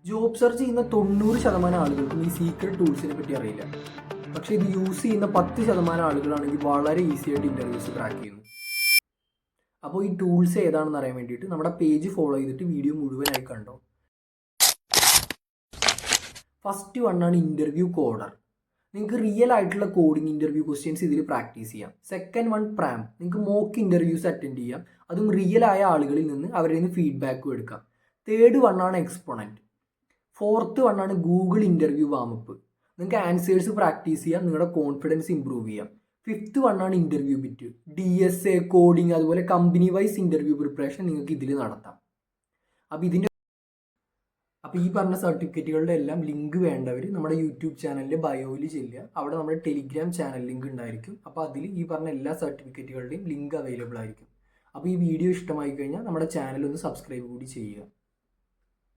Job search ചെയ്യുന്ന 90% ആളുകൾക്കും ഈ സീക്രട്ട് ടൂൾസിനെ പറ്റി അറിയില്ല. പക്ഷേ ഇത് യൂസ് ചെയ്യുന്ന 10% ആളുകളാണെങ്കിൽ വളരെ ഈസി ആയിട്ട് ഇൻ്റർവ്യൂസ് ക്രാക്ക് ചെയ്യുന്നു. അപ്പോൾ ഈ ടൂൾസ് ഏതാണെന്ന് അറിയാൻ വേണ്ടിയിട്ട് നമ്മുടെ പേജ് ഫോളോ ചെയ്തിട്ട് വീഡിയോ മുഴുവനായി കണ്ടോ. ഫസ്റ്റ് വണ്ണാണ് ഇൻ്റർവ്യൂ കോഡർ. നിങ്ങൾക്ക് റിയൽ ആയിട്ടുള്ള കോഡിംഗ് ഇൻ്റർവ്യൂ ക്വസ്റ്റ്യൻസ് ഇതിൽ പ്രാക്ടീസ് ചെയ്യാം. സെക്കൻഡ് വൺ പ്രാം, നിങ്ങൾക്ക് മോക്ക് ഇൻ്റർവ്യൂസ് അറ്റൻഡ് ചെയ്യാം. അതും റിയൽ ആയ ആളുകളിൽ നിന്ന് അവരിൽ നിന്ന് ഫീഡ്ബാക്കും എടുക്കാം. തേർഡ് വണ്ണാണ് എക്സ്പോണൻറ്റ്. ഫോർത്ത് വണ്ണാണ് ഗൂഗിൾ ഇൻ്റർവ്യൂ വാമപ്പ്. നിങ്ങൾക്ക് ആൻസേഴ്സ് പ്രാക്ടീസ് ചെയ്യാം, നിങ്ങളുടെ കോൺഫിഡൻസ് ഇമ്പ്രൂവ് ചെയ്യാം. ഫിഫ്ത്ത് വണ്ണാണ് ഇൻ്റർവ്യൂ ബിറ്റ്. DSA, കോഡിംഗ്, അതുപോലെ കമ്പനി വൈസ് ഇൻ്റർവ്യൂ പ്രിപ്പറേഷൻ നിങ്ങൾക്ക് ഇതിൽ നടത്താം. അപ്പോൾ ഈ പറഞ്ഞ സർട്ടിഫിക്കറ്റുകളുടെ എല്ലാം ലിങ്ക് വേണ്ടവർ നമ്മുടെ യൂട്യൂബ് ചാനലിൻ്റെ ബയോയിൽ ചെല്ലുക. അവിടെ നമ്മുടെ ടെലിഗ്രാം ചാനൽ ലിങ്ക് ഉണ്ടായിരിക്കും. അപ്പോൾ അതിൽ ഈ പറഞ്ഞ എല്ലാ സർട്ടിഫിക്കറ്റുകളുടെയും ലിങ്ക് അവൈലബിൾ ആയിരിക്കും. അപ്പോൾ ഈ വീഡിയോ ഇഷ്ടമായി കഴിഞ്ഞാൽ നമ്മുടെ ചാനൽ ഒന്ന് സബ്സ്ക്രൈബ് കൂടി ചെയ്യുക.